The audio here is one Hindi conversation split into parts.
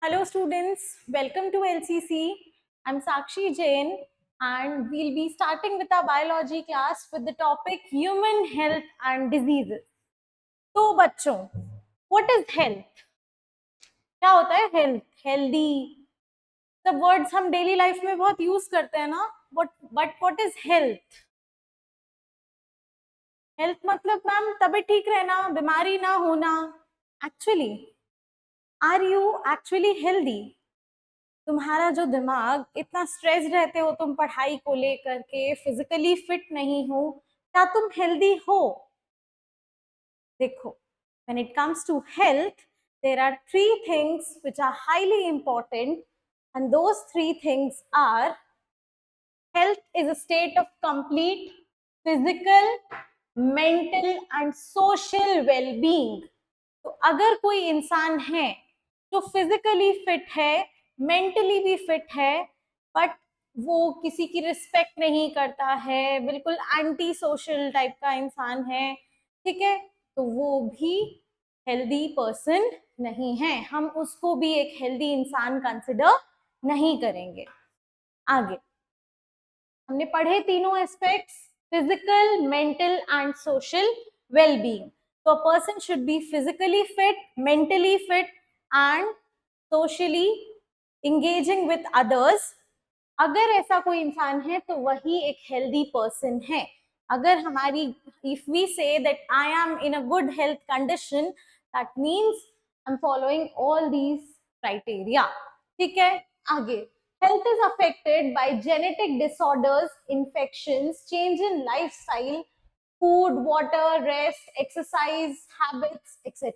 Hello students, welcome to LCC. I'm Sakshi Jain and we'll be starting with our biology class with the topic human health and diseases. तो बच्चों, what is health? क्या होता है health? Healthy. सब words हम daily life में बहुत use करते हैं ना? But what is health? Health मतलब मैम तबीयत ठीक रहना, बीमारी ना होना. Actually, are you actually healthy? तुम्हारा जो दिमाग इतना स्ट्रेस रहते हो तुम पढ़ाई को लेकर के फिजिकली फिट नहीं हो, क्या तुम हेल्दी हो? देखो, when it comes to health there are three things which are highly important, and those three things are: health is a state of complete physical, mental and social well-being. तो अगर कोई इंसान है जो फिजिकली फिट है, मेंटली भी फिट है, बट वो किसी की रिस्पेक्ट नहीं करता है, बिल्कुल एंटी सोशल टाइप का इंसान है, ठीक है, तो वो भी हेल्दी पर्सन नहीं है, हम उसको भी एक हेल्दी इंसान कंसिडर नहीं करेंगे। आगे हमने पढ़े तीनों aspects, physical, mental and social wellbeing. तो a person should be physically fit, mentally fit and socially engaging with others. अगर ऐसा कोई इंसान है तो वही एक हेल्दी पर्सन है। अगर हमारी if we say that I am in a good health condition, that means I am following all these criteria. ठीक है, आगे health is affected by genetic disorders, infections, change in lifestyle, food, water, rest, exercise, habits, etc.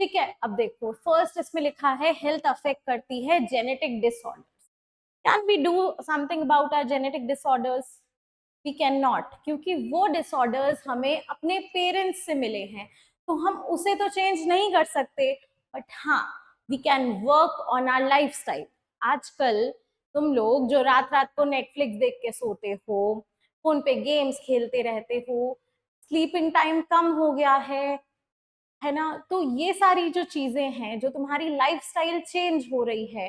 ठीक है, अब देखो फर्स्ट इसमें लिखा है हेल्थ अफेक्ट करती है genetic disorders. Can we do something about our genetic disorders? We can not, क्योंकि वो डिसऑर्डर्स हमें अपने पेरेंट्स से मिले हैं, तो हम उसे तो चेंज नहीं कर सकते, बट हाँ we can work on our lifestyle. आजकल तुम लोग जो रात रात को नेटफ्लिक्स देख के सोते हो, फोन पे गेम्स खेलते रहते हो, स्लीपिंग टाइम कम हो गया है ना, तो ये सारी जो चीजें हैं, जो तुम्हारी लाइफस्टाइल चेंज हो रही है,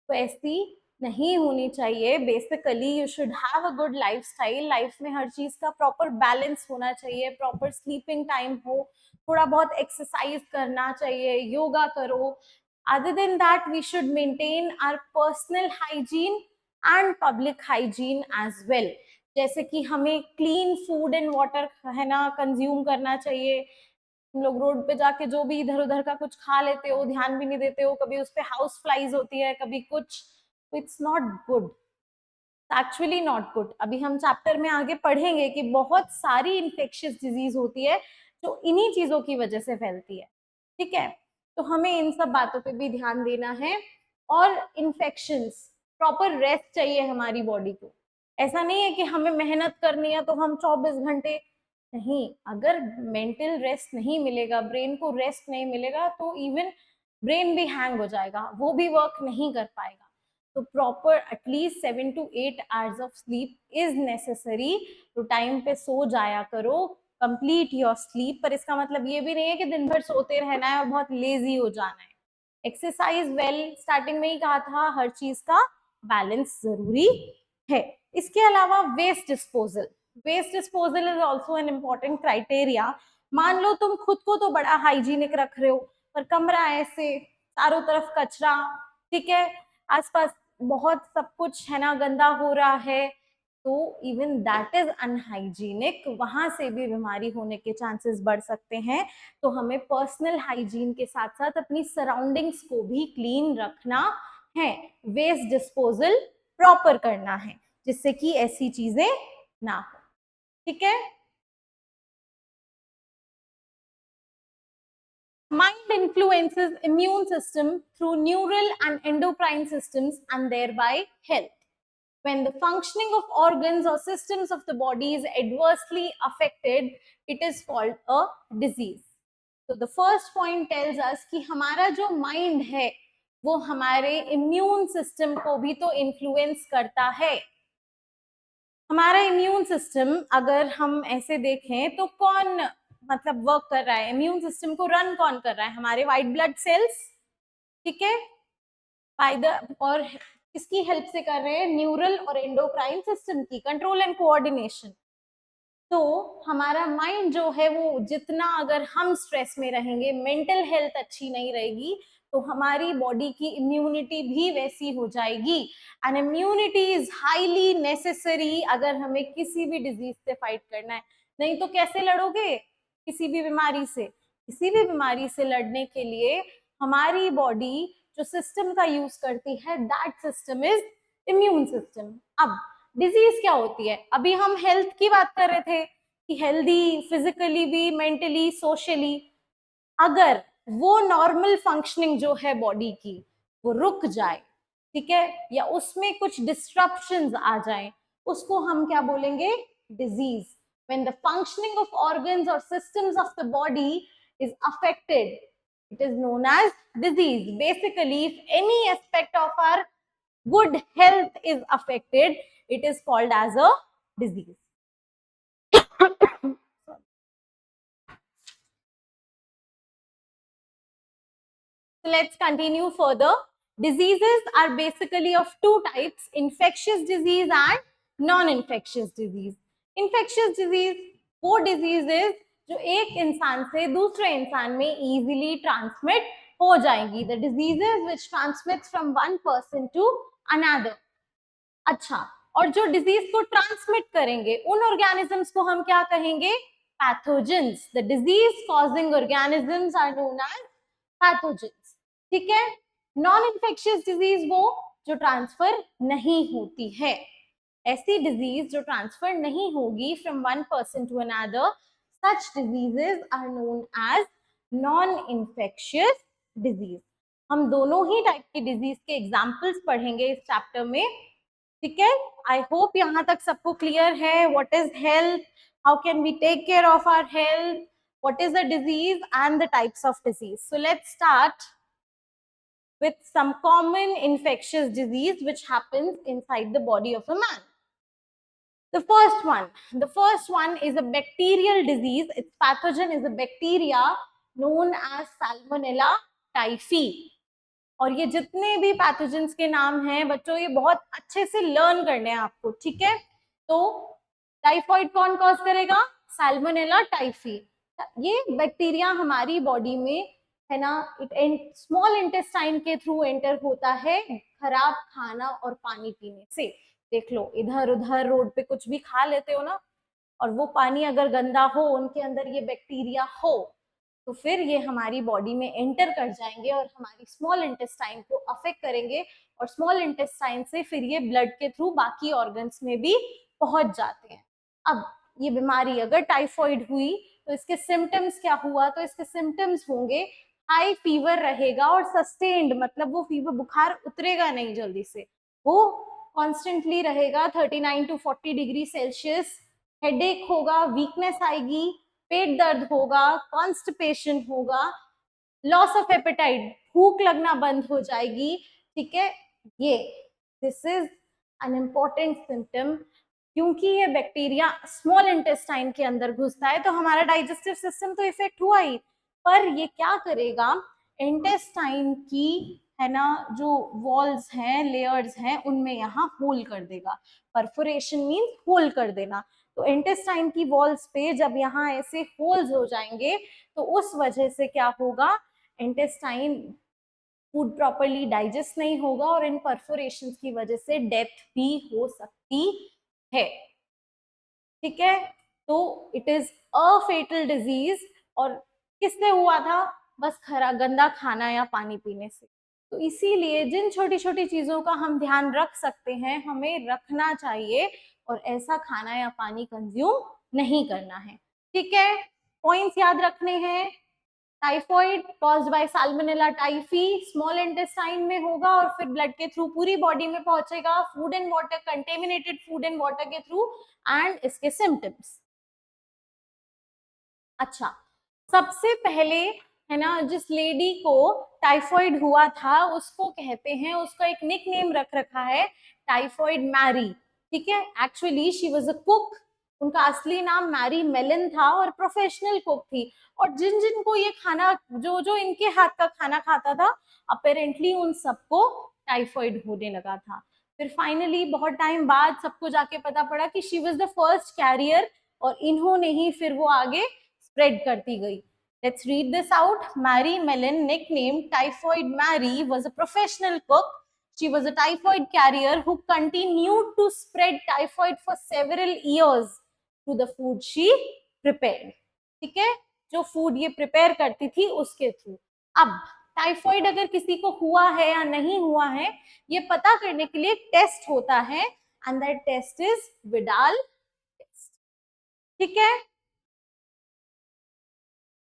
तो ऐसी नहीं होनी चाहिए। Basically you should have a good lifestyle, life में हर चीज का प्रॉपर बैलेंस होना चाहिए, प्रॉपर स्लीपिंग टाइम हो, थोड़ा बहुत एक्सरसाइज करना चाहिए, योगा करो। other than that we should maintain our personal hygiene and public hygiene as well, जैसे कि हमें क्लीन फूड एंड वाटर है ना कंज्यूम करना चाहिए। तुम लोग रोड पे जाके जो भी इधर उधर का कुछ खा लेते हो, ध्यान भी नहीं देते हो, कभी उस पे हाउस फ्लाइज होती है, कभी कुछ, तो it's not good, actually not good. अभी हम चैप्टर में आगे पढ़ेंगे कि बहुत सारी इन्फेक्शियस डिजीज होती है जो इन्हीं चीजों की वजह से फैलती है। ठीक है, तो हमें इन सब बातों पे भी ध्यान देना है। और इन्फेक्शंस, प्रॉपर रेस्ट चाहिए हमारी बॉडी को। ऐसा नहीं है कि हमें मेहनत करनी है तो हम 24 घंटे नहीं, अगर मेंटल रेस्ट नहीं मिलेगा, ब्रेन को रेस्ट नहीं मिलेगा, तो इवन ब्रेन भी हैंग हो जाएगा, वो भी वर्क नहीं कर पाएगा। तो proper at least 7 to 8 hours of sleep is necessary. तो टाइम पे सो जाया करो, कंप्लीट योर स्लीप। पर इसका मतलब ये भी नहीं है कि दिन भर सोते रहना है और बहुत लेजी हो जाना है। एक्सरसाइज वेल, स्टार्टिंग में ही कहा था, हर चीज का बैलेंस जरूरी है। इसके अलावा waste disposal, waste disposal is also an important criteria. मान लो तुम खुद को तो बड़ा हाइजीनिक रख रहे हो, पर कमरा ऐसे, चारों तरफ कचरा, ठीक है, आसपास बहुत सब कुछ है ना गंदा हो रहा है, तो इवन दैट इज अनहाइजीनिक, वहां से भी बीमारी होने के चांसेस बढ़ सकते हैं। तो हमें पर्सनल हाइजीन के साथ साथ अपनी सराउंडिंग्स को भी क्लीन रखना है, वेस्ट डिस्पोजल प्रॉपर करना है, जिससे कि ऐसी चीजें ना हो। ठीक है, mind influences immune system through neural and endocrine systems and thereby health. When the functioning of organs or systems of the body is adversely affected, it is called a disease. So the first point tells us कि हमारा जो mind है वो हमारे immune system को भी तो influence करता है। हमारा इम्यून सिस्टम अगर हम ऐसे देखें तो कौन मतलब वर्क कर रहा है, इम्यून सिस्टम को रन कौन कर रहा है? हमारे व्हाइट ब्लड सेल्स, ठीक है, बाय द, और किसकी हेल्प से कर रहे हैं? न्यूरल और एंडोक्राइन सिस्टम की, कंट्रोल एंड कोऑर्डिनेशन। तो हमारा माइंड जो है वो जितना, अगर हम स्ट्रेस में रहेंगे, मेंटल हेल्थ अच्छी नहीं रहेगी, तो हमारी बॉडी की इम्यूनिटी भी वैसी हो जाएगी। And immunity is highly necessary अगर हमें किसी भी डिजीज से फाइट करना है। नहीं तो कैसे लड़ोगे किसी भी बीमारी से? किसी भी बीमारी से लड़ने के लिए हमारी बॉडी जो सिस्टम का यूज करती है, that system is immune system. अब डिजीज क्या होती है? अभी हम हेल्थ की बात कर रहे थे कि हेल्दी फिजिकली भी, मेंटली, सोशली, अगर वो नॉर्मल फंक्शनिंग जो है बॉडी की वो रुक जाए, ठीक है, या उसमें कुछ डिस्ट्रप्शंस आ जाए, उसको हम क्या बोलेंगे? Disease. when the functioning of organs or systems of the body is affected, it is known as disease. Basically, if any aspect of our good health is affected, it is called as a disease. So let's continue further. Diseases are basically of two types, infectious disease and non-infectious disease. Infectious disease वो diseases जो एक इंसान से दूसरे इंसान में easily transmit हो जाएंगी. The diseases which transmits from one person to another. अच्छा, और जो डिजीज को ट्रांसमिट करेंगे उन ऑर्गेनिजम्स को हम क्या कहेंगे? Pathogens. The disease causing organisms are known as pathogens. ठीक है. नॉन इन्फेक्शियस डिजीज वो जो ट्रांसफर नहीं होती है. ऐसी डिजीज जो ट्रांसफर नहीं होगी from one person to another, such diseases are known as non infectious disease. हम दोनों ही टाइप की डिजीज के एग्जाम्पल्स पढ़ेंगे इस चैप्टर में. ठीक है. आई होप यहाँ तक सबको क्लियर है. What is health, how can we take care of our health, what is a disease and the types of disease. So let's start with some common infectious disease which happens inside the body of a man. The first one is a bacterial disease. Its pathogen is a bacteria known as Salmonella typhi. और ये जितने भी पैथोजेंस के नाम हैं बच्चों, ये बहुत अच्छे से लर्न करने हैं आपको. ठीक है. तो टाइफॉइड कौन कॉज करेगा? Salmonella typhi. ये बैक्टीरिया हमारी बॉडी में है ना, स्मॉल इंटेस्टाइन के थ्रू एंटर होता है खराब खाना और पानी पीने से. देख लो, इधर उधर रोड पे कुछ भी खा लेते हो ना, और वो पानी अगर गंदा हो, उनके अंदर ये बैक्टीरिया हो, तो फिर ये हमारी बॉडी में एंटर कर जाएंगे और हमारी स्मॉल इंटेस्टाइन को अफेक्ट करेंगे, और स्मॉल इंटेस्टाइन से फिर ये ब्लड के थ्रू बाकी ऑर्गन्स में भी पहुंच जाते हैं. अब ये बीमारी अगर टाइफॉइड हुई तो इसके सिम्टम्स क्या हुआ? तो इसके सिम्टम्स होंगे हाई फीवर रहेगा और सस्टेन्ड, मतलब वो फीवर, बुखार उतरेगा नहीं जल्दी से, वो कॉन्स्टेंटली रहेगा 39 to 40 डिग्री सेल्सियस. हेडेक होगा, वीकनेस आएगी, पेट दर्द होगा, कॉन्स्टिपेशन होगा, लॉस ऑफ एपेटाइट, भूख लगना बंद हो जाएगी. ठीक है. ये this is an important symptom, क्योंकि ये बैक्टीरिया स्मॉल इंटेस्टाइन के अंदर घुसता है तो हमारा डाइजेस्टिव सिस्टम तो इफेक्ट हुआ ही, पर ये क्या करेगा? इंटेस्टाइन की है ना जो वॉल्स हैं, लेयर्स हैं, उनमें यहाँ होल कर देगा. परफोरेशन मीन्स होल कर देना. तो इंटेस्टाइन की वॉल्स पे जब यहाँ ऐसे होल्स हो जाएंगे तो उस वजह से क्या होगा? इंटेस्टाइन फूड प्रॉपरली डाइजेस्ट नहीं होगा और इन परफोरेशन की वजह से डेथ भी हो सकती है. ठीक है. तो it is a fatal disease. और किससे हुआ था? बस खरा गंदा खाना या पानी पीने से. तो इसीलिए जिन छोटी छोटी चीजों का हम ध्यान रख सकते हैं, हमें रखना चाहिए, और ऐसा खाना या पानी कंज्यूम नहीं करना है. ठीक है. पॉइंट्स याद रखने हैं. Typhoid caused by salmonella typhi, small intestine में होगा और फिर ब्लड के थ्रू पूरी बॉडी में पहुंचेगा, food and water, contaminated food and water के थ्रू, एंड इसके सिम्टम्स. अच्छा, सबसे पहले है ना, जिस लेडी को टाइफॉइड हुआ था उसको कहते हैं, उसका एक निक नेम रख रखा है टाइफॉइड मैरी. ठीक है. Actually she was a cook. उनका असली नाम मैरी मेलन था और प्रोफेशनल कुक थी. और जिन जिन को ये खाना, जो जो इनके हाथ का खाना खाता था, अपेरेंटली उन सबको टाइफॉइड होने लगा था। फिर फाइनली बहुत टाइम बाद सबको जाके पता पड़ा कि she was the first carrier, और इन्होंने ही फिर वो आगे स्प्रेड करती गई। Let's read this out. Mary Mellon, nicknamed Typhoid Mary, was a professional cook. She was a typhoid carrier who continued to spread typhoid for several years through the food she prepared. ठीक है, जो फूड ये प्रिपेयर करती थी उसके थ्रू। अब टाइफॉइड अगर किसी को हुआ है या नहीं हुआ है, ये पता करने के लिए टेस्ट होता है, and that test is Widal test. ठीक है,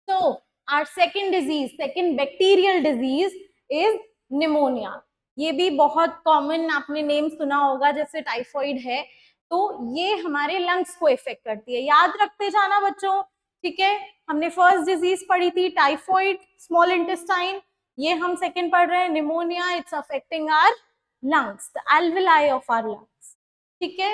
तो our second disease, second bacterial disease is pneumonia. ये भी बहुत कॉमन आपने नेम सुना होगा, जैसे टाइफॉइड है तो ये हमारे लंग्स को इफेक्ट करती है। याद रखते जाना बच्चों, ठीक है। हमने फर्स्ट डिजीज पढ़ी थी टाइफॉइड, स्मॉल इंटेस्टाइन, ये हम सेकंड पढ़ रहे हैं pneumonia, it's affecting our lungs, the alveoli of our lungs. ठीक है,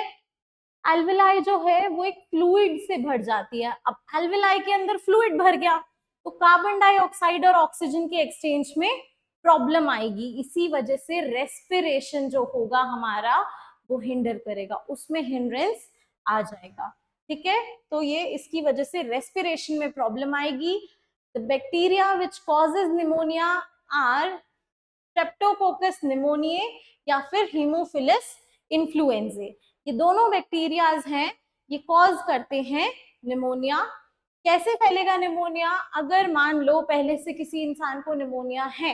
एल्वेलाई जो है वो एक फ्लूइड से भर जाती है। अब एल्वेलाई के अंदर फ्लूइड भर गया तो कार्बन डाइऑक्साइड और ऑक्सीजन के एक्सचेंज में प्रॉब्लम आएगी, इसी वजह से रेस्पिरेशन जो होगा हमारा वो हिंडर करेगा, उसमें हिंड्रेंस आ जाएगा। ठीक है, तो ये इसकी वजह से रेस्पिरेशन में प्रॉब्लम आएगी। The bacteria which causes pneumonia are streptococcus pneumoniae या फिर हीमोफिलस इन्फ्लुएंजे। ये दोनों बैक्टीरियाज हैं, ये कॉज करते हैं निमोनिया। कैसे फैलेगा निमोनिया? अगर मान लो पहले से किसी इंसान को निमोनिया है,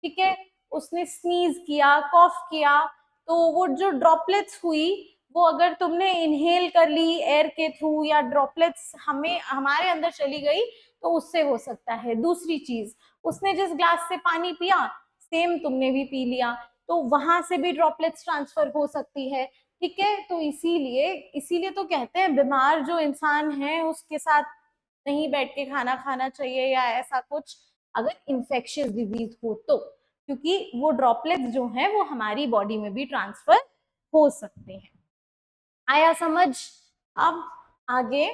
ठीक है, उसने स्नीज किया, कॉफ किया, तो वो जो ड्रॉपलेट्स हुई वो अगर तुमने इनहेल कर ली एयर के थ्रू या ड्रॉपलेट्स हमारे अंदर चली गई तो उससे हो सकता है। दूसरी चीज, उसने जिस ग्लास से पानी पिया सेम तुमने भी पी लिया, तो वहां से भी ड्रॉपलेट्स ट्रांसफर हो सकती है। ठीक है, तो इसीलिए तो कहते हैं बीमार जो इंसान है उसके साथ नहीं बैठ के खाना खाना चाहिए या ऐसा कुछ, अगर इन्फेक्शियस डिजीज हो तो, क्योंकि वो ड्रॉपलेट्स जो हैं वो हमारी बॉडी में भी ट्रांसफर हो सकते हैं। आया समझ? अब आगे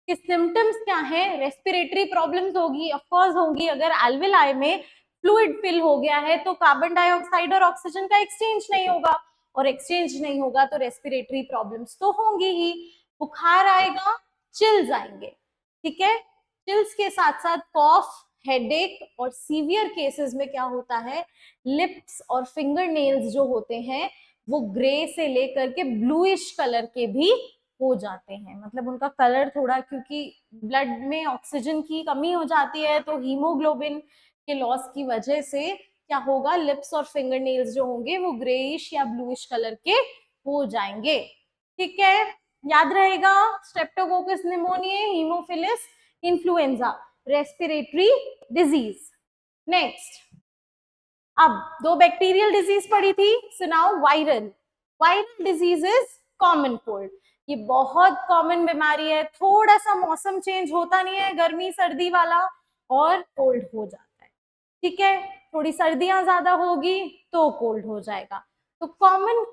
कि सिम्टम्स क्या है? रेस्पिरेटरी प्रॉब्लम्स होगी, ऑफ कोर्स होंगी। अगर एल्वेलाई में फ्लूइड फिल हो गया है तो कार्बन डाइऑक्साइड और ऑक्सीजन का एक्सचेंज नहीं होगा, और एक्सचेंज नहीं होगा तो रेस्पिरेटरी प्रॉब्लम्स तो होंगी ही। बुखार आएगा, चिल्स आएंगे। ठीक है, चिल्स के साथ साथ कॉफ, हेडेक, और सीवियर केसेस में क्या होता है, लिप्स और फिंगर नेल्स जो होते हैं वो ग्रे से लेकर के ब्लूइश कलर के भी हो जाते हैं। मतलब उनका कलर थोड़ा, क्योंकि ब्लड में ऑक्सीजन की कमी हो जाती है तो हीमोग्लोबिन के लॉस की वजह से क्या होगा, लिप्स और फिंगर नेल्स जो होंगे वो ग्रेइश या ब्लूइश कलर के हो जाएंगे। ठीक है, याद रहेगा, Streptococcus pneumonia, Haemophilus influenza, respiratory disease. Next, अब दो बैक्टीरियल डिजीज पड़ी थी, सुनाओ viral. Viral disease is common cold. ये बहुत कॉमन बीमारी है, थोड़ा सा मौसम चेंज होता नहीं है, गर्मी सर्दी वाला, और कोल्ड हो जाता है। ठीक है, थोड़ी सर्दियां ज्यादा होगी तो कोल्ड हो जाएगा। तो कॉमन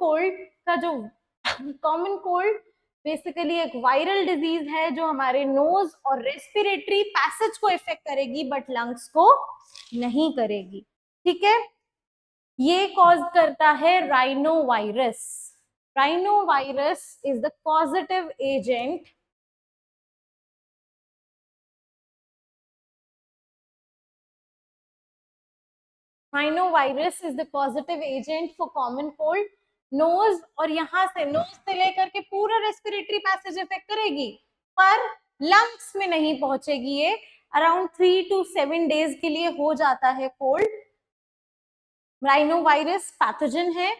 कोल्ड बेसिकली एक वायरल डिजीज है जो हमारे नोज और रेस्पिरेटरी पैसेज को इफेक्ट करेगी बट लंग्स को नहीं करेगी। ठीक है, ये कॉज करता है rhinovirus. Rhinovirus is the causative agent rhinovirus is the positive agent for common cold. Nose, और यहां से नोज से लेकर के पूरा रेस्पिरेटरी पैसेज इफेक्ट करेगी, पर लंग्स में नहीं पहुंचेगी। ये अराउंड 3 to 7 डेज के लिए हो जाता है कोल्ड। राइनोवायरस पैथोजन है।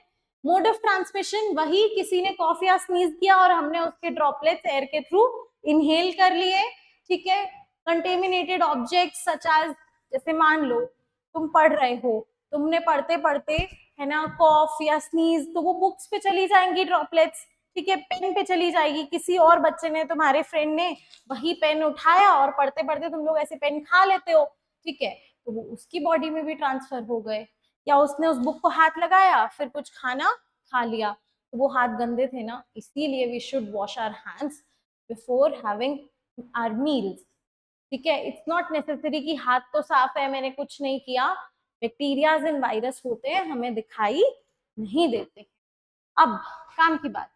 मोड ऑफ ट्रांसमिशन वही, किसी ने कॉफ या स्नीज किया और हमने उसके ड्रॉपलेट्स एयर के थ्रू इनहेल कर लिए। ठीक है, कंटेमिनेटेड ऑब्जेक्ट्स सच एज, जैसे मान लो तुम पढ़ रहे हो, तुमने पढ़ते पढ़ते है ना कॉफ या स्नीज, तो वो बुक्स पे चली जाएंगी ड्रॉपलेट्स। ठीक है, पेन पे चली जाएगी, किसी और बच्चे ने, तुम्हारे फ्रेंड ने वही पेन उठाया और पढ़ते पढ़ते तुम लोग ऐसे पेन खा लेते हो। ठीक है, तो वो उसकी बॉडी में भी ट्रांसफर हो गए, या उसने उस बुक को हाथ लगाया फिर कुछ खाना खा लिया, तो वो हाथ गंदे थे ना, इसीलिए we should wash our hands before having our meals. ठीक है, इट्स नॉट नेसेसरी कि हाथ तो साफ है मैंने कुछ नहीं किया, बैक्टीरियाज एंड वायरस होते हैं, हमें दिखाई नहीं देते। अब काम की बात,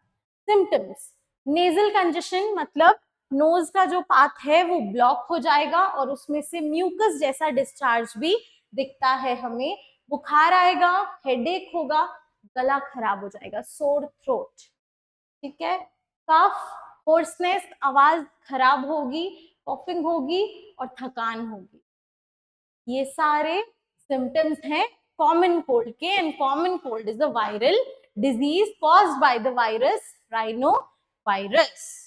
सिम्टम्स, नेजल कंजेशन मतलब नोज का जो पाथ है वो ब्लॉक हो जाएगा और उसमें से म्यूकस जैसा डिस्चार्ज भी दिखता है हमें, बुखार आएगा, हेडेक होगा, गला खराब हो जाएगा, सोर थ्रोट, ठीक है, कफ, होर्सनेस, आवाज खराब होगी, कॉफिंग होगी और थकान होगी। ये सारे सिम्टम्स हैं कॉमन कोल्ड के, and common cold is a viral disease caused by the virus rhino virus.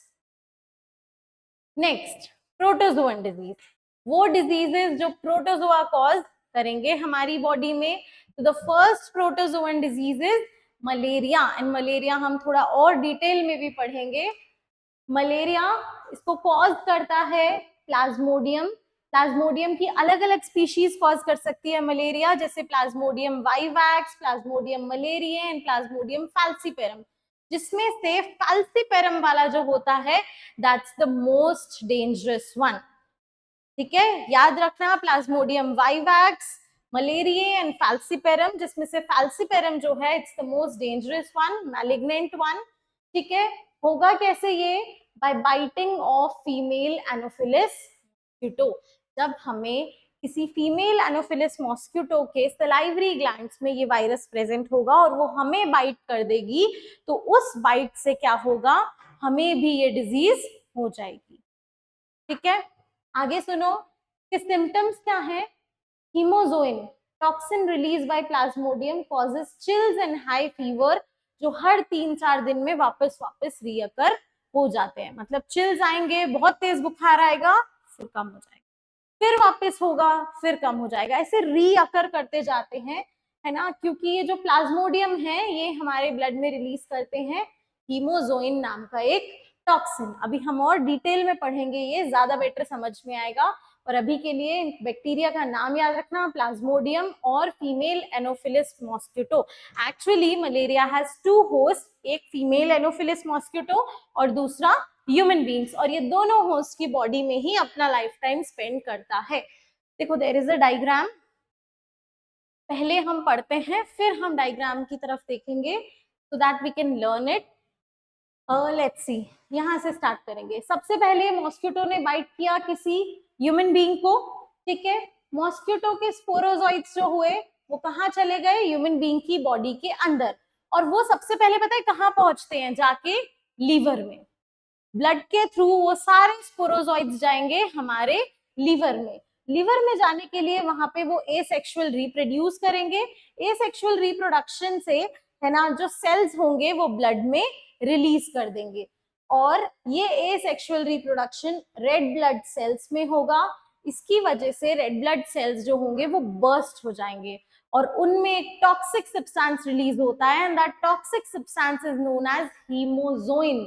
Next, protozoan disease, वो डिजीजेस जो प्रोटोजोआ कॉज करेंगे हमारी बॉडी में। तो the first protozoan disease is malaria, and malaria हम थोड़ा और डिटेल में भी पढ़ेंगे। मलेरिया, इसको कॉज करता है प्लाज्मोडियम। प्लाज्मोडियम की अलग अलग स्पीशीज कॉज कर सकती है मलेरिया, जैसे Plasmodium vivax, Plasmodium malaria and Plasmodium falciparum, जिसमें से फैल्सीपेरम वाला जो होता है that's the most dangerous one, ठीक है, याद रखना, Plasmodium vivax, malaria and falciparum, जिसमें से फैल्सीपेरम जो है it's the most dangerous one, malignant one, ठीक है। होगा कैसे ये? By biting of female Anopheles mosquito. जब हमें किसी फीमेल एनोफिलिस मॉस्किटो के सलाइवरी ग्लैंड्स में ये वायरस प्रेजेंट होगा और वो हमें बाइट कर देगी, तो उस बाइट से क्या होगा, हमें भी ये डिजीज हो जाएगी, ठीक है। आगे सुनो कि सिम्टम्स क्या है। Hemozoin, toxin release by Plasmodium causes chills and high fever, जो हर 3-4 दिन में वापस रीअकर हो जाते हैं, मतलब चिल्स आएंगे, बहुत तेज बुखार आएगा, फिर कम हो जाएगा, फिर वापस होगा, फिर कम हो जाएगा, ऐसे रीअकर करते जाते हैं, है ना, क्योंकि ये जो प्लाज्मोडियम है ये हमारे ब्लड में रिलीज करते हैं हीमोजोइन नाम का एक टॉक्सिन। अभी हम और डिटेल में पढ़ेंगे, ये ज्यादा बेटर समझ में आएगा, और अभी के लिए बैक्टीरिया का नाम याद रखना, प्लाज्मोडियम और female Anopheles mosquito. Actually malaria has 2 host, एक फीमेल एनोफिलिस मॉस्किटो और दूसरा ह्यूमन बींग्स, और ये दोनों होस्ट की बॉडी में ही अपना लाइफ टाइम स्पेंड करता है। देखो देयर इज अ डायग्राम, पहले हम पढ़ते हैं फिर हम डायग्राम की तरफ देखेंगे so that we can learn it. Let's see, यहाँ से स्टार्ट करेंगे। सबसे पहले मॉस्किटो ने बाइट किया किसी ह्यूमन बीइंग को, ठीक है। मॉस्किटो के स्पोरोजोइड्स जो हुए वो कहाँ चले गए, ह्यूमन बीइंग की बॉडी के अंदर, और वो सबसे पहले पता है कहाँ पहुंचते हैं, जाके लीवर में। ब्लड के थ्रू वो सारे स्पोरोजोइड्स जाएंगे हमारे लीवर में। लीवर में जाने के लिए वहां पे वो एसेक्सुअल रिप्रोड्यूस करेंगे। एसेक्सुअल रिप्रोडक्शन से, है ना, जो सेल्स होंगे वो ब्लड में रिलीज कर देंगे, और ये asexual reproduction red blood cells में होगा। इसकी वजह से रेड ब्लड सेल्स जो होंगे वो बर्स्ट हो जाएंगे और उनमें एक टॉक्सिक सब्सटेंस रिलीज होता है, and that toxic substance is known as hemozoin,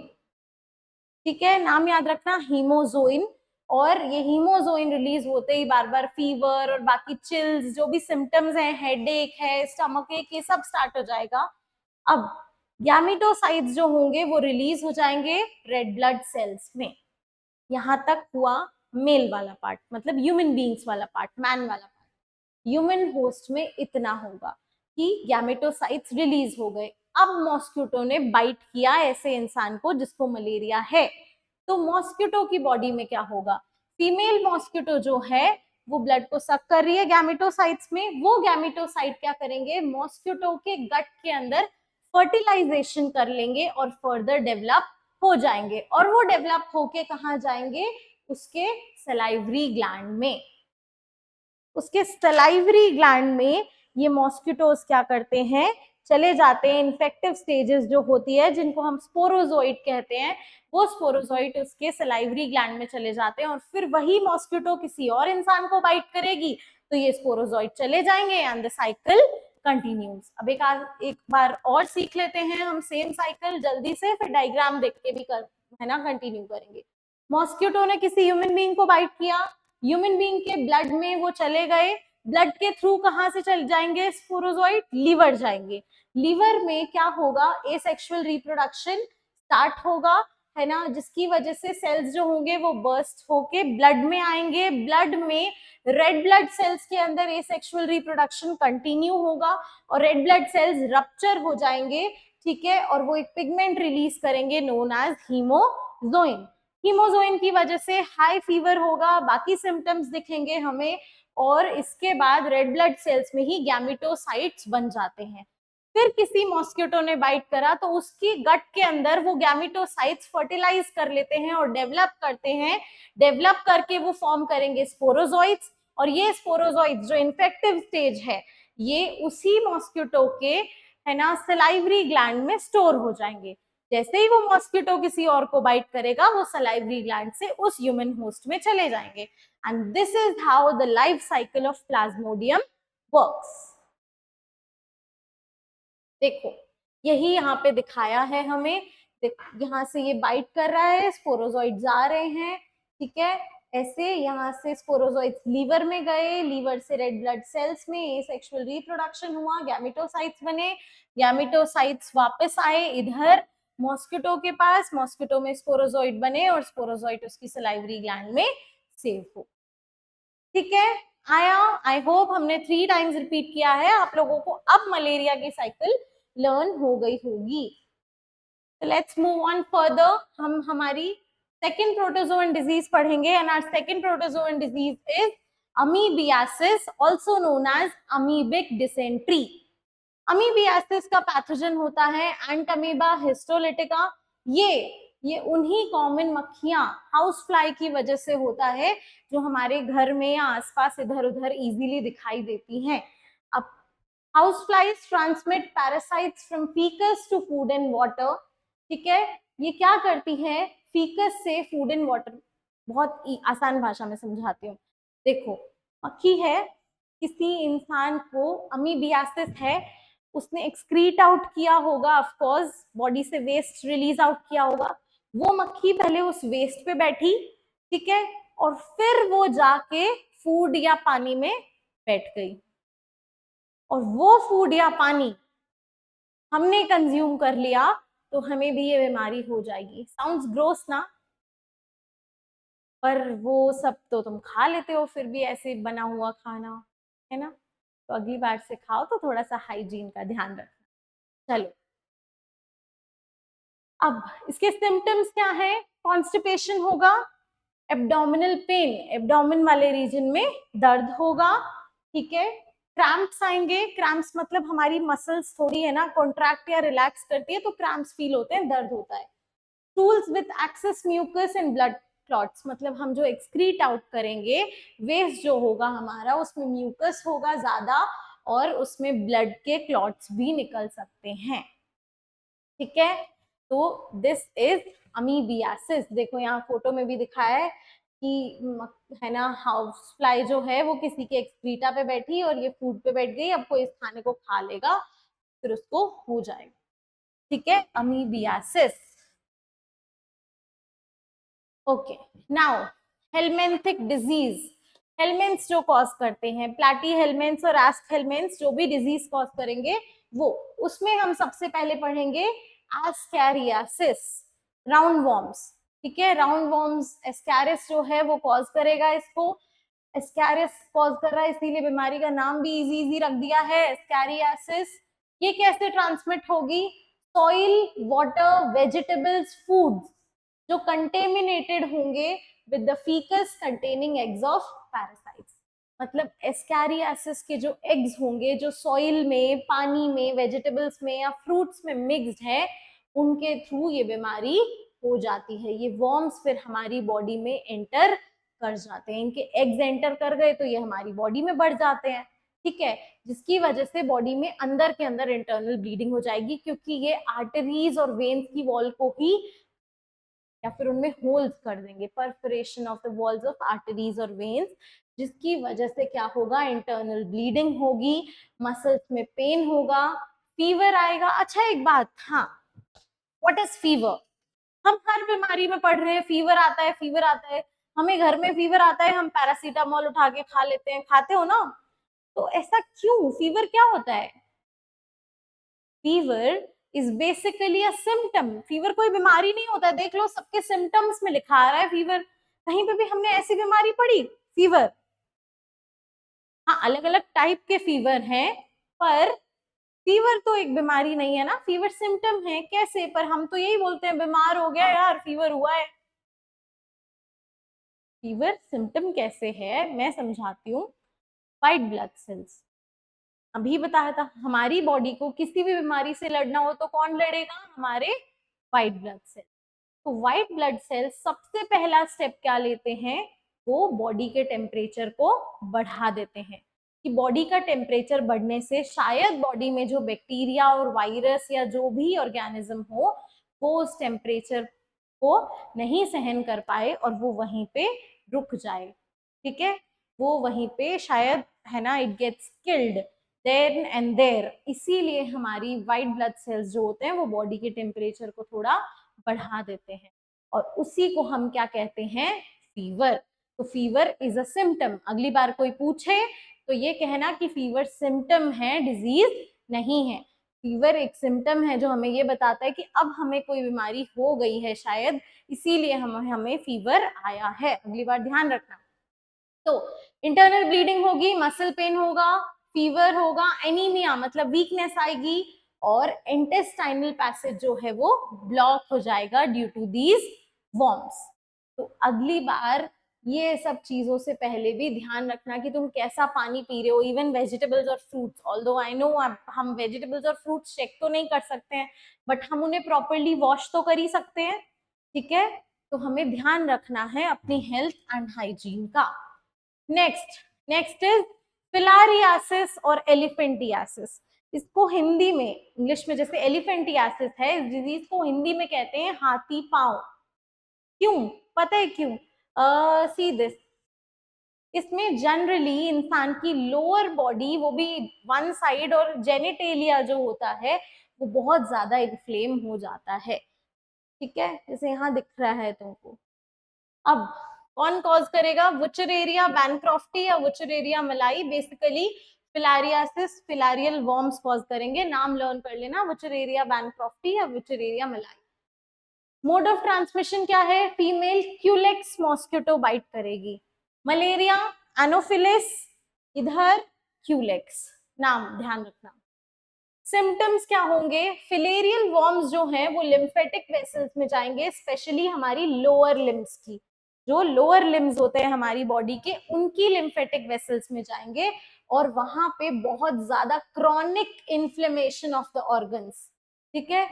ठीक है, नाम याद रखना, हीमोजोइन। और ये हीमोजोइन रिलीज होते ही बार बार फीवर और बाकी चिल्स, जो भी सिम्टम्स हैं, हेडेक है, स्टमक एक, ये सब स्टार्ट हो जाएगा। अब गैमेटोसाइट्स जो होंगे वो रिलीज हो जाएंगे रेड ब्लड सेल्स में। यहाँ तक हुआ मेल वाला पार्ट, मतलब ह्यूमन बींग्स वाला पार्ट, मैन वाला पार्ट। ह्यूमन होस्ट में इतना होगा कि गैमेटोसाइट्स रिलीज हो गए। अब मॉस्किटो ने बाइट किया ऐसे इंसान को जिसको मलेरिया है, तो मॉस्किटो की बॉडी में क्या होगा, फीमेल मॉस्किटो जो है वो ब्लड को सक कर रही है गैमेटोसाइट्स में, वो गैमेटोसाइट क्या करेंगे, मॉस्किटो के गट के अंदर फर्टिलाइजेशन कर लेंगे और फर्दर डेवलप हो जाएंगे, और वो डेवलप होके कहाँ जाएंगे, उसके सलाइवरी ग्लैंड में। उसके सलाइवरी ग्लैंड में ये मॉस्किटोज क्या करते हैं, चले जाते हैं, इन्फेक्टिव स्टेजेस जो होती है जिनको हम स्पोरोजोइट कहते हैं, वो स्पोरोजोइट उसके सलाइवरी ग्लैंड में चले जाते हैं, और फिर वही मॉस्किटो किसी और इंसान को बाइट करेगी तो ये स्पोरोजोइट चले जाएंगे, एंड द साइकिल कंटिन्यूज। अब एक बार और सीख लेते हैं हम सेम साइकिल जल्दी से, फिर डायग्राम देख के भी है ना कंटिन्यू करेंगे। मॉस्किटो ने किसी ह्यूमन बीइंग को बाइट किया, ह्यूमन बीइंग के ब्लड में वो चले गए, ब्लड के थ्रू कहां से चल जाएंगे स्पोरोजोइट, लीवर जाएंगे। लीवर में क्या होगा, एसेक्सुअल रिप्रोडक्शन स्टार्ट होगा, है ना, जिसकी वजह से सेल्स जो होंगे वो बर्स्ट होके ब्लड में आएंगे, ब्लड में रेड ब्लड सेल्स के अंदर एसेक्सुअल रिप्रोडक्शन कंटिन्यू होगा और रेड ब्लड सेल्स रप्चर हो जाएंगे, ठीक है, और वो एक पिगमेंट रिलीज करेंगे नोन एज हीमोजोइन। हीमोजोइन की वजह से हाई फीवर होगा, बाकी सिम्टम्स दिखेंगे हमें, और इसके बाद रेड ब्लड सेल्स में ही गैमेटोसाइट्स बन जाते हैं। फिर किसी मॉस्किटो ने बाइट करा तो उसकी गट के अंदर वो गैमेटोसाइट्स फर्टिलाइज कर लेते हैं और डेवलप करते हैं, डेवलप करके वो फॉर्म करेंगे स्पोरोजोइट्स, और ये स्पोरोजोइट्स जो इन्फेक्टिव स्टेज है ये उसी मॉस्किटो के, है ना, सलाइवरी ग्लैंड में स्टोर हो जाएंगे। जैसे ही वो मॉस्किटो किसी और को बाइट करेगा वो सलाइवरी ग्लैंड से उस ह्यूमन होस्ट में चले जाएंगे। And this is how the life cycle of Plasmodium works. देखो यही यहाँ पे दिखाया है हमें, यहाँ से ये बाइट कर रहा है, स्पोरोजोइड्स आ रहे हैं, ठीक है, ऐसे यहाँ से स्पोरोजोइड्स लीवर में गए, लीवर से रेड ब्लड सेल्स में एसेक्सुअल रिप्रोडक्शन हुआ, गैमेटोसाइट्स बने, गैमेटोसाइट्स वापस आए इधर मॉस्किटो के पास, मॉस्किटो में स्पोरोजोइड बने और स्पोरोजोइड उसकी सलाइवरी ग्लैंड में सेव हो। ठीक है, आया, आई होप हमने 3 टाइम्स रिपीट किया है, आप लोगों को अब मलेरिया की साइकिल लर्न हो गई होगी। लेट्स मूव ऑन फर्दर, हम हमारी सेकेंड प्रोटोजोअन डिजीज पढ़ेंगे and our second protozoan disease is amoebiasis, also known as amoebic dysentery. Amoebiasis का पैथोजन होता है एंटमीबा हिस्टोलिटिका। ये उन्हीं कॉमन मक्खियां हाउस फ्लाई की वजह से होता है जो हमारे घर में या आसपास इधर उधर इजीली दिखाई देती हैं। अब house flies transmit parasites from faeces to food and water, ठीक है, ये क्या करती है, फीकस से फूड एंड वाटर, बहुत आसान भाषा में समझाती हूँ। देखो मक्खी है, किसी इंसान को अमीबियासिस है, उसने एक्सक्रीट आउट किया होगा, ऑफ कोर्स बॉडी से वेस्ट रिलीज आउट किया होगा, वो मक्खी पहले उस वेस्ट पे बैठी, ठीक है, और फिर वो जाके फूड या पानी में बैठ गई, और वो फूड या पानी हमने कंज्यूम कर लिया तो हमें भी ये बीमारी हो जाएगी। साउंड्स ग्रोस ना, पर वो सब तो तुम खा लेते हो फिर भी ऐसे बना हुआ खाना, है ना, तो अगली बार से खाओ तो थोड़ा सा हाइजीन का ध्यान रखना। चलो अब इसके सिम्टम्स क्या है, कॉन्स्टिपेशन होगा, एब्डोमिनल पेन, एब्डोमिन वाले रीजन में दर्द होगा, ठीक है, क्रैम्प्स आएंगे, क्रैम्प्स मतलब हमारी मसल्स थोड़ी है ना कॉन्ट्रैक्ट या रिलैक्स करती है तो क्रैम्प्स फील होते हैं, दर्द होता है। Stools with excess mucus and blood clots, मतलब हम जो एक्सक्रीट आउट करेंगे, वेस्ट जो होगा हमारा उसमें म्यूकस होगा ज्यादा और उसमें ब्लड के क्लॉट्स भी निकल सकते हैं, ठीक है, तो दिस इज अमीबियासिस। देखो यहाँ फोटो में भी दिखाया है कि है ना हाउस फ्लाई जो है वो किसी के एक्सक्रीटा पे बैठी और ये फूड पे बैठ गई, अब कोई इस खाने को खा लेगा फिर उसको हो जाएगा, ठीक है, amoebiasis. Okay, now helminthic disease, helminths जो कॉज करते हैं, प्लाटी हेलमेंट्स और एस्क हेलमेंट्स जो भी डिजीज कॉज करेंगे वो, उसमें हम सबसे पहले पढ़ेंगे एस्कैरियासिस, राउंड वॉर्म्स, ठीक है, राउंड वॉर्म्स एस्कैरिस जो है वो कॉज करेगा इसको, एस्कैरिस कॉज कर रहा है इसीलिए बीमारी का नाम भी इजी इजी रख दिया है एस्कैरियासिस। ये कैसे ट्रांसमिट होगी, सॉइल वाटर वेजिटेबल्स फूड्स जो कंटेमिनेटेड होंगे with the faeces containing eggs of parasites, मतलब एस्कैरियासिस के जो एग्स होंगे जो सॉइल में, पानी में, वेजिटेबल्स में या फ्रूट्स में मिक्स्ड है, उनके थ्रू ये बीमारी हो जाती है। ये वर्म्स फिर हमारी बॉडी में एंटर कर जाते हैं, इनके एग्स एंटर कर गए तो ये हमारी बॉडी में बढ़ जाते हैं, ठीक है, जिसकी वजह से बॉडी में अंदर के अंदर इंटरनल ब्लीडिंग हो जाएगी क्योंकि ये आर्टरीज और वेन्स की वॉल को ही या फिर उनमें होल्स कर देंगे, perforation of the walls of arteries और वेन्स, जिसकी वजह से क्या होगा, इंटरनल ब्लीडिंग होगी, मसल्स में पेन होगा, फीवर आएगा। अच्छा एक बात, हाँ, व्हाट इज फीवर, हम हर बीमारी में पढ़ रहे हैं फीवर आता है, फीवर आता है, हमें घर में फीवर आता है हम पैरासीटामोल उठा के खा लेते हैं, खाते हो ना, तो ऐसा क्यों, फीवर क्या होता है, fever is basically a symptom. Fever कोई बीमारी नहीं होता, देख लो सबके सिम्टम्स में लिखा आ रहा है फीवर, कहीं पे भी हमने ऐसी बीमारी पढ़ी फीवर? हाँ, अलग अलग टाइप के फीवर हैं, पर फीवर तो एक बीमारी नहीं है ना, फीवर सिम्टम है। कैसे? पर हम तो यही बोलते हैं बीमार हो गया यार, फीवर हुआ है। फीवर सिम्टम कैसे है मैं समझाती हूँ। व्हाइट ब्लड सेल्स, अभी बताया था, हमारी बॉडी को किसी भी बीमारी से लड़ना हो तो कौन लड़ेगा? हमारे व्हाइट ब्लड सेल। तो व्हाइट ब्लड सेल सबसे पहला स्टेप क्या लेते हैं? वो बॉडी के टेम्परेचर को बढ़ा देते हैं, कि बॉडी का टेम्परेचर बढ़ने से शायद बॉडी में जो बैक्टीरिया और वायरस या जो भी ऑर्गेनिज्म हो वो उस टेम्परेचर को नहीं सहन कर पाए और वो वहीं पे रुक जाए। ठीक है, वो वहीं पे शायद, है ना, it gets killed then and there. इसीलिए हमारी व्हाइट ब्लड सेल्स जो होते हैं वो बॉडी के टेम्परेचर को थोड़ा बढ़ा देते हैं, और उसी को हम क्या कहते हैं? फीवर। तो फीवर इज अ सिम्टम। अगली बार कोई पूछे तो ये कहना कि फीवर सिम्टम है, डिजीज नहीं है। फीवर एक सिम्टम है जो हमें ये बताता है कि अब हमें कोई बीमारी हो गई है शायद, इसीलिए हमें फीवर आया है। अगली बार ध्यान रखना। तो इंटरनल ब्लीडिंग होगी, मसल पेन होगा, फीवर होगा, एनीमिया मतलब वीकनेस आएगी, और इंटेस्टाइनल पैसेज जो है वो ब्लॉक हो जाएगा ड्यू टू दीज वॉर्म्स। तो अगली बार ये सब चीजों से पहले भी ध्यान रखना कि तुम कैसा पानी पी रहे हो। इवन वेजिटेबल्स और फ्रूट्स, ऑल्दो आई नो हम वेजिटेबल्स और फ्रूट्स चेक तो नहीं कर सकते हैं, बट हम उन्हें प्रॉपरली वॉश तो कर ही सकते हैं। ठीक है, तो हमें ध्यान रखना है अपनी हेल्थ एंड हाइजीन का। नेक्स्ट इज फिलारियासिस और एलिफेंटियासिस। इसको हिंदी में, इंग्लिश में जैसे एलिफेंटियासिस है, इस डिजीज को हिंदी में कहते हैं हाथी पांव। क्यों? पता है क्यों? सी दिस, इसमें जनरली इंसान की लोअर बॉडी, वो भी वन साइड, और जेनिटेलिया जो होता है वो बहुत ज्यादा इन्फ्लेम हो जाता है। ठीक है, जैसे यहाँ दिख रहा है तुमको। अब कौन कॉज करेगा? वुचरेरिया बैनक्रॉफ्टी या वुचरेरिया मलाई। Basically filariasis filarial worms cause करेंगे। नाम लर्न कर लेना, वुचरेरिया बैनक्रॉफ्टी या वुचरेरिया मलाई। मोड ऑफ ट्रांसमिशन क्या है? फीमेल क्यूलेक्स मॉस्किटो बाइट करेगी। मलेरिया एनोफिलिस, इधर क्यूलेक्स। नाम ध्यान रखना। सिम्टम्स क्या होंगे? फिलेरियल वॉर्म्स जो हैं वो लिम्फेटिक वेसल्स में जाएंगे, स्पेशली हमारी लोअर लिम्स की, जो लोअर लिम्स होते हैं हमारी बॉडी के, उनकी लिम्फेटिक वेसल्स में जाएंगे, और वहां पे बहुत ज्यादा chronic inflammation of the organs, ठीक है,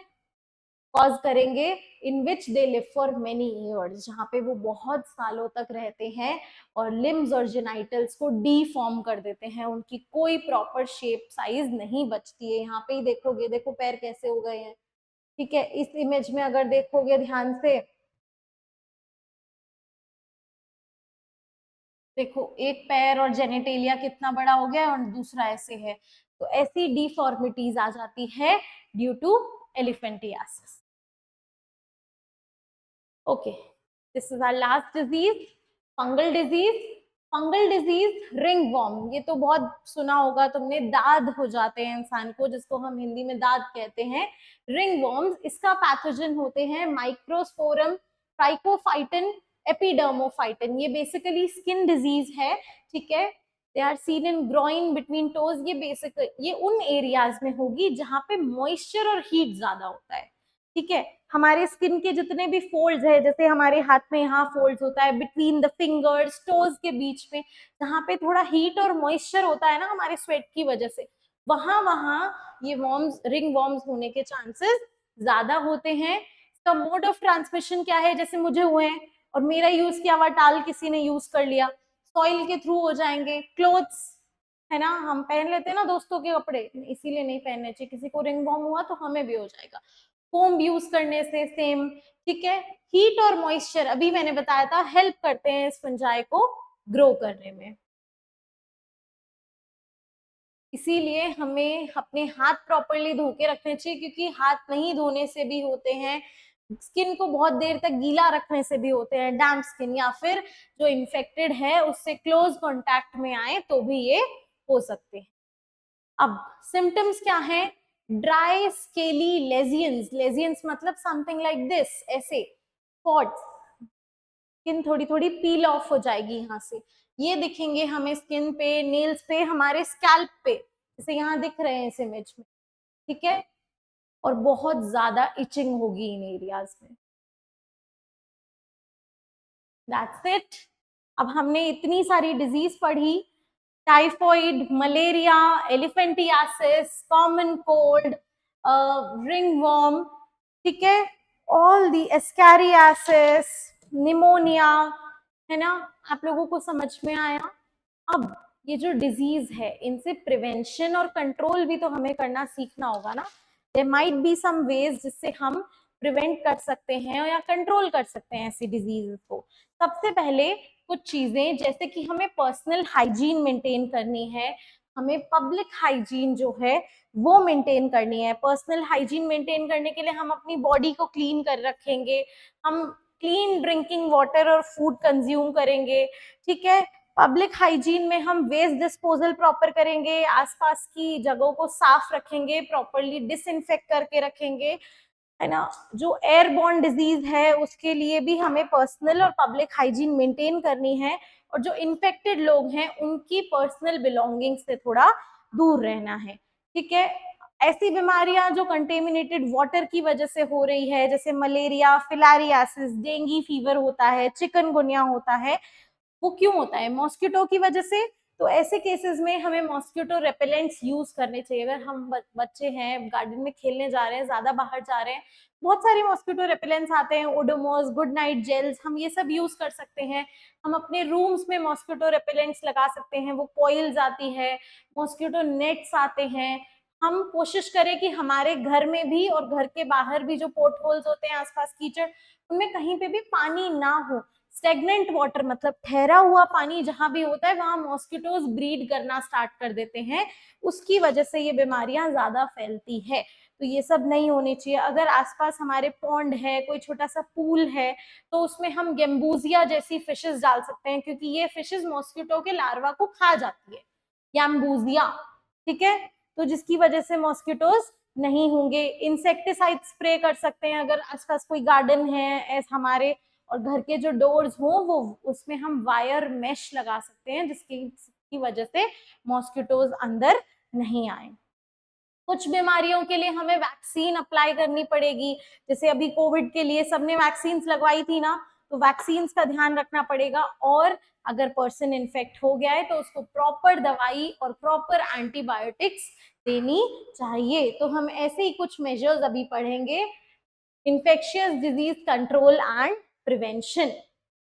कॉज करेंगे, in which they live for many years, जहाँ पे वो बहुत सालों तक रहते हैं और लिम्स और जेनाइटल्स को डीफॉर्म कर देते हैं, उनकी कोई प्रॉपर शेप साइज नहीं बचती है। यहाँ पे ही देखोगे, देखो पैर कैसे हो गए हैं। ठीक है, इस इमेज में अगर देखोगे ध्यान से, देखो एक पैर और जेनेटेलिया कितना बड़ा हो गया और दूसरा ऐसे है। तो ऐसी डिफॉर्मिटीज आ जाती है due to elephantiasis. Okay, this is our last disease, fungal disease. Fungal disease ringworm, ये तो बहुत सुना होगा तुमने, दाद हो जाते हैं इंसान को, जिसको हम हिंदी में दाद कहते हैं, रिंग वॉर्म्स। इसका पैथोजन होते हैं माइक्रोस्पोरम, ट्राइकोफाइटन, एपिडर्मोफाइटन। ये बेसिकली स्किन डिजीज है। ठीक है, they are seen in groin between toes. ये बेसिक, ये उन एरियाज में होगी जहां पे मॉइस्चर और हीट ज्यादा होता है। ठीक है, हमारे स्किन के जितने भी फोल्ड्स है, जैसे हमारे हाथ में यहाँ फोल्ड्स होता है बिटवीन द फिंगर्स, टोज के बीच में, जहाँ पे थोड़ा हीट और मॉइस्चर होता है ना हमारे स्वेट की वजह से, वहां वहां ये वॉर्म्स, रिंग वॉर्म्स होने के चांसेस ज्यादा होते हैं। इसका मोड ऑफ ट्रांसमिशन क्या है? जैसे मुझे हुए हैं और मेरा यूज किया हुआ टाल किसी ने यूज कर लिया, सॉइल के थ्रू हो जाएंगे। क्लोथ्स, है ना, हम पहन लेते हैं ना दोस्तों के कपड़े, इसीलिए नहीं पहनने चाहिए, किसी को रिंग वॉर्म हुआ तो हमें भी हो जाएगा। फोम यूज करने से सेम। ठीक है, हीट और मॉइस्चर अभी मैंने बताया था हेल्प करते हैं इस फंजाई को ग्रो करने में। इसीलिए हमें अपने हाथ प्रॉपरली धो के रखने चाहिए, क्योंकि हाथ नहीं धोने से भी होते हैं, स्किन को बहुत देर तक गीला रखने से भी होते हैं डैम्प स्किन, या फिर जो इन्फेक्टेड है उससे क्लोज कांटेक्ट में आए तो भी ये हो सकते हैं। अब सिम्टम्स क्या हैं? ड्राई स्केली लेजियंस, लेजियंस मतलब समथिंग लाइक दिस, ऐसे स्पॉट्स, स्किन थोड़ी थोड़ी पील ऑफ हो जाएगी यहाँ से, ये दिखेंगे हमें स्किन पे, नेल्स पे, हमारे स्कैल्प पे, जैसे यहाँ दिख रहे हैं इस इमेज में, ठीक है। और बहुत ज्यादा इचिंग होगी इन एरियाज में। That's it. अब हमने इतनी सारी डिजीज पढ़ी, typhoid, malaria, elephantiasis, common cold, ringworm, ठीक है, ऑल दी एस्कैरियासिस, निमोनिया, है ना, आप लोगों को समझ में आया। अब ये जो डिजीज है इनसे प्रिवेंशन और कंट्रोल भी तो हमें करना सीखना होगा ना। There might be some ways जिससे हम प्रिवेंट कर सकते हैं या कंट्रोल कर सकते हैं ऐसी डिजीज को। सबसे पहले कुछ चीजें, जैसे कि हमें पर्सनल हाइजीन मेंटेन करनी है, हमें पब्लिक हाइजीन जो है वो मेंटेन करनी है। पर्सनल हाइजीन मेंटेन करने के लिए हम अपनी बॉडी को क्लीन कर रखेंगे, हम क्लीन ड्रिंकिंग वाटर और फूड कंज्यूम करेंगे, ठीक है। पब्लिक हाइजीन में हम वेस्ट डिस्पोजल प्रॉपर करेंगे, आसपास की जगहों को साफ रखेंगे, प्रॉपरली डिसइंफेक्ट करके रखेंगे, है ना। जो एयरबॉर्न डिजीज है उसके लिए भी हमें पर्सनल और पब्लिक हाइजीन मेंटेन करनी है, और जो इन्फेक्टेड लोग हैं उनकी पर्सनल बिलोंगिंग से थोड़ा दूर रहना है, ठीक है। ऐसी बीमारियां जो कंटेमिनेटेड वाटर की वजह से हो रही है, जैसे मलेरिया, फिलारियासिस, डेंगू फीवर होता है, चिकनगुनिया होता है, वो क्यों होता है? मॉस्किटो की वजह से। तो ऐसे केसेस में हमें मॉस्किटो रेपेलेंट्स यूज करने चाहिए। अगर हम बच्चे हैं, गार्डन में खेलने जा रहे हैं, ज्यादा बाहर जा रहे हैं, बहुत सारे मॉस्किटो रेपेलेंट्स आते हैं, ओडोमॉस, गुड नाइट जेल्स, हम ये सब यूज कर सकते हैं। हम अपने रूम्स में मॉस्किटो रेपेलेंट्स लगा सकते हैं, वो कॉइल्स आती है, मॉस्किटो नेट्स आते हैं। हम कोशिश करें कि हमारे घर में भी और घर के बाहर भी जो पोर्ट होल्स होते हैं, आसपास कीचड़, उनमें कहीं पे भी पानी ना हो। स्टेगनेंट वाटर मतलब ठहरा हुआ पानी जहां भी होता है वहां मॉस्किटोज ब्रीड करना स्टार्ट कर देते हैं, उसकी वजह से ये बीमारियां ज्यादा फैलती है। तो ये सब नहीं होनी चाहिए। अगर आसपास हमारे पॉन्ड है, कोई छोटा सा पूल है, तो उसमें हम गेम्बूजिया जैसी फिशेस डाल सकते हैं, क्योंकि ये फिशेस मॉस्किटो के लार्वा को खा जाती है, गैम्बूजिया, ठीक है। तो जिसकी वजह से मॉस्किटोज नहीं होंगे। इंसेक्टिसाइड स्प्रे कर सकते हैं, अगर आसपास कोई गार्डन है ऐसा हमारे, और घर के जो डोर्स हो वो उसमें हम वायर मेश लगा सकते हैं, जिसकी वजह से मॉस्किटोज अंदर नहीं आए। कुछ बीमारियों के लिए हमें वैक्सीन अप्लाई करनी पड़ेगी, जैसे अभी कोविड के लिए सबने वैक्सीन लगवाई थी ना, तो वैक्सीन का ध्यान रखना पड़ेगा। और अगर पर्सन इन्फेक्ट हो गया है तो उसको प्रॉपर दवाई और प्रॉपर एंटीबायोटिक्स देनी चाहिए। तो हम ऐसे ही कुछ मेजर्स अभी पढ़ेंगे, infectious disease control and prevention,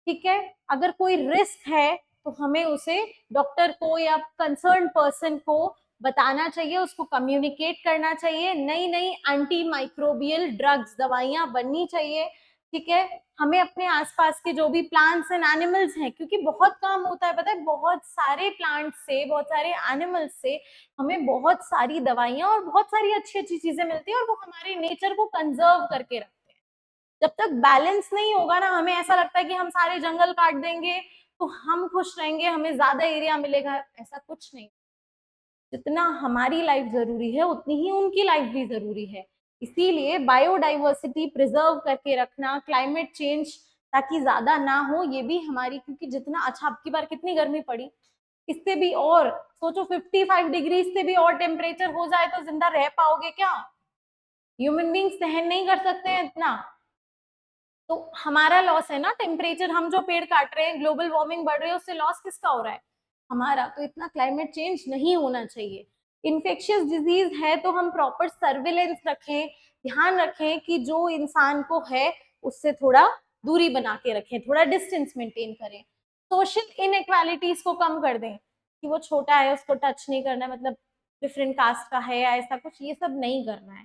ठीक है। अगर कोई रिस्क है तो हमें उसे डॉक्टर को या कंसर्न पर्सन को बताना चाहिए, उसको कम्युनिकेट करना चाहिए। नई नई एंटी माइक्रोबियल ड्रग्स, दवाइयां बननी चाहिए, ठीक है। हमें अपने आसपास के जो भी प्लांट्स एंड एनिमल्स हैं, क्योंकि बहुत काम होता है, पता है, बहुत सारे प्लांट्स से, बहुत सारे एनिमल्स से हमें बहुत सारी दवाइयां और बहुत सारी अच्छी अच्छी चीजें मिलती है, और वो हमारे नेचर को कंजर्व करके रखते हैं। जब तक बैलेंस नहीं होगा ना, हमें ऐसा लगता है कि हम सारे जंगल काट देंगे तो हम खुश रहेंगे, हमें ज्यादा एरिया मिलेगा, ऐसा कुछ नहीं। जितना हमारी लाइफ जरूरी है उतनी ही उनकी लाइफ भी जरूरी है। इसीलिए बायोडाइवर्सिटी प्रिजर्व करके रखना, क्लाइमेट चेंज ताकि ज्यादा ना हो, ये भी हमारी, क्योंकि जितना, अच्छा अब की बार कितनी गर्मी पड़ी, इससे भी और सोचो 55 डिग्री से भी और टेम्परेचर हो जाए तो जिंदा रह पाओगे क्या? ह्यूमन बींग सहन नहीं कर सकते हैं इतना। तो हमारा लॉस है ना टेम्परेचर, हम जो पेड़ काट रहे हैं, ग्लोबल वार्मिंग बढ़ रही है, उससे लॉस किसका हो रहा है? हमारा। तो इतना क्लाइमेट चेंज नहीं होना चाहिए। इन्फेक्शियस डिजीज है तो हम प्रॉपर सर्विलेंस रखें, ध्यान रखें कि जो इंसान को है उससे थोड़ा दूरी बना के रखें, थोड़ा डिस्टेंस मेंटेन करें। सोशल इनइक्वालिटीज को कम कर दें, कि वो छोटा है उसको टच नहीं करना है, मतलब डिफरेंट कास्ट का है या ऐसा कुछ, ये सब नहीं करना है,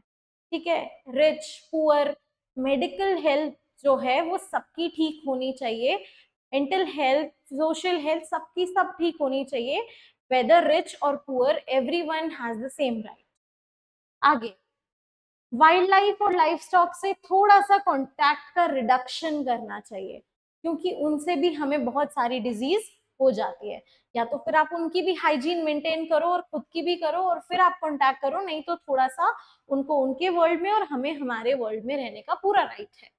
ठीक है। रिच पुअर, मेडिकल हेल्थ जो है वो सबकी ठीक होनी चाहिए, मेंटल हेल्थ, सोशल हेल्थ, सबकी सब ठीक होनी चाहिए, वेदर रिच और poor, everyone has the same right. आगे, वाइल्ड लाइफ और लाइफ स्टॉक से थोड़ा सा कॉन्टैक्ट का रिडक्शन करना चाहिए, क्योंकि उनसे भी हमें बहुत सारी डिजीज हो जाती है। या तो फिर आप उनकी भी हाइजीन मेंटेन करो और खुद की भी करो और फिर आप कांटेक्ट करो, नहीं तो थोड़ा सा उनको उनके वर्ल्ड में और हमें हमारे वर्ल्ड में रहने का पूरा राइट है।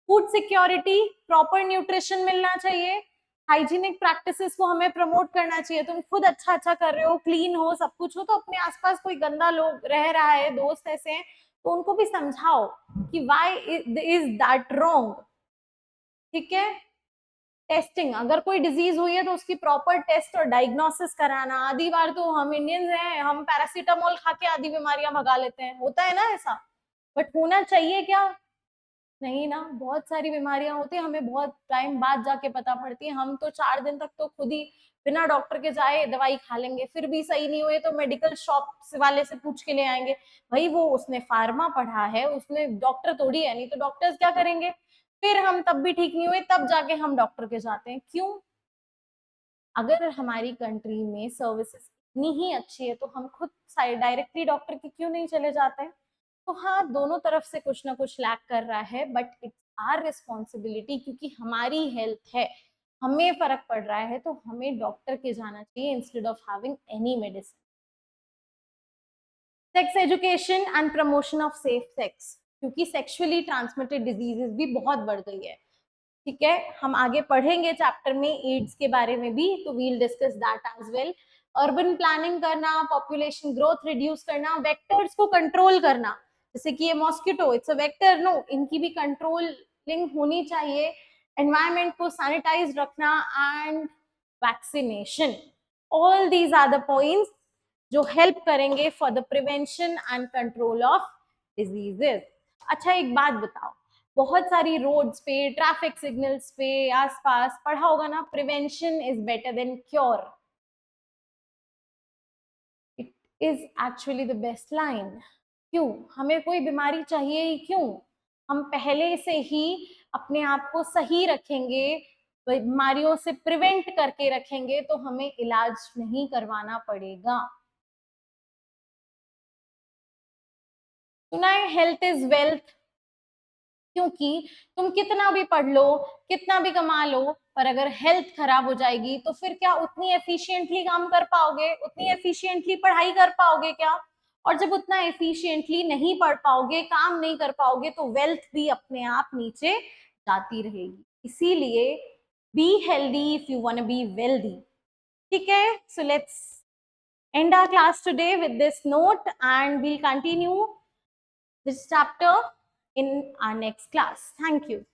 फूड सिक्योरिटी, प्रॉपर न्यूट्रिशन मिलना चाहिए, हाइजीनिक प्रैक्टिसेस को हमें प्रमोट करना चाहिए। तुम खुद अच्छा अच्छा कर रहे हो, क्लीन हो, सब कुछ हो, तो अपने आसपास कोई गंदा लोग रह रहा है, दोस्त ऐसे हैं, तो उनको भी समझाओ कि व्हाई इज दैट रॉन्ग। ठीक है। टेस्टिंग, अगर कोई डिजीज हुई है तो उसकी प्रॉपर टेस्ट और डायग्नोसिस कराना। आधी बार तो हम इंडियंस हैं, हम पैरासीटामोल खा के आधी बीमारियां भगा लेते हैं, होता है ना ऐसा, बट होना चाहिए क्या? नहीं ना, बहुत सारी बीमारियां होती है, हमें बहुत टाइम बाद जाके पता पड़ती है। हम तो 4 दिन तक तो खुद ही बिना डॉक्टर के जाए दवाई खा लेंगे, फिर भी सही नहीं हुए तो मेडिकल शॉप वाले से पूछ के ले आएंगे। भाई वो उसने फार्मा पढ़ा है, उसने डॉक्टर थोड़ी है, नहीं तो डॉक्टर्स क्या करेंगे? फिर हम तब भी ठीक नहीं हुए, तब जाके हम डॉक्टर के जाते हैं। क्यों? अगर हमारी कंट्री में सर्विसेज इतनी ही अच्छी है तो हम खुद डायरेक्टली डॉक्टर के क्यों नहीं चले जाते हैं? तो हाँ, दोनों तरफ से कुछ ना कुछ लैक कर रहा है, बट इट्स आवर रिस्पॉन्सिबिलिटी, क्योंकि हमारी हेल्थ है, हमें फर्क पड़ रहा है, तो हमें डॉक्टर के जाना चाहिए instead of having any medicine. Sex education and promotion of safe sex, क्योंकि सेक्सुअली ट्रांसमिटेड डिजीजेस भी बहुत बढ़ गई है। ठीक है, हम आगे पढ़ेंगे चैप्टर में एड्स के बारे में भी, तो we'll discuss that as well. Urban planning करना, पॉपुलेशन ग्रोथ रिड्यूस करना, वेक्टर्स को कंट्रोल करना, जैसे कि ये mosquito, it's a vector, no, इनकी भी कंट्रोलिंग होनी चाहिए। एनवायरमेंट को सैनिटाइज रखना and vaccination, all these are the points जो हेल्प करेंगे for the prevention and control of diseases. अच्छा, एक बात बताओ, बहुत सारी रोड्स पे, ट्रैफिक सिग्नल्स पे आसपास पढ़ा होगा ना, prevention is better than cure. It is actually the best line. क्यों? हमें कोई बीमारी चाहिए ही क्यों? हम पहले से ही अपने आप को सही रखेंगे, बीमारियों से प्रिवेंट करके रखेंगे, तो हमें इलाज नहीं करवाना पड़ेगा। सुना है हेल्थ इज वेल्थ, क्योंकि तुम कितना भी पढ़ लो, कितना भी कमा लो, पर अगर हेल्थ खराब हो जाएगी तो फिर क्या उतनी एफिशिएंटली काम कर पाओगे? उतनी एफिशिएंटली पढ़ाई कर पाओगे क्या? और जब उतना एफिशिएंटली नहीं पढ़ पाओगे, काम नहीं कर पाओगे, तो वेल्थ भी अपने आप नीचे जाती रहेगी। इसीलिए be healthy if you want to be wealthy. ठीक है, so let's end our class today with this note, and we'll continue this chapter in our next class. Thank you.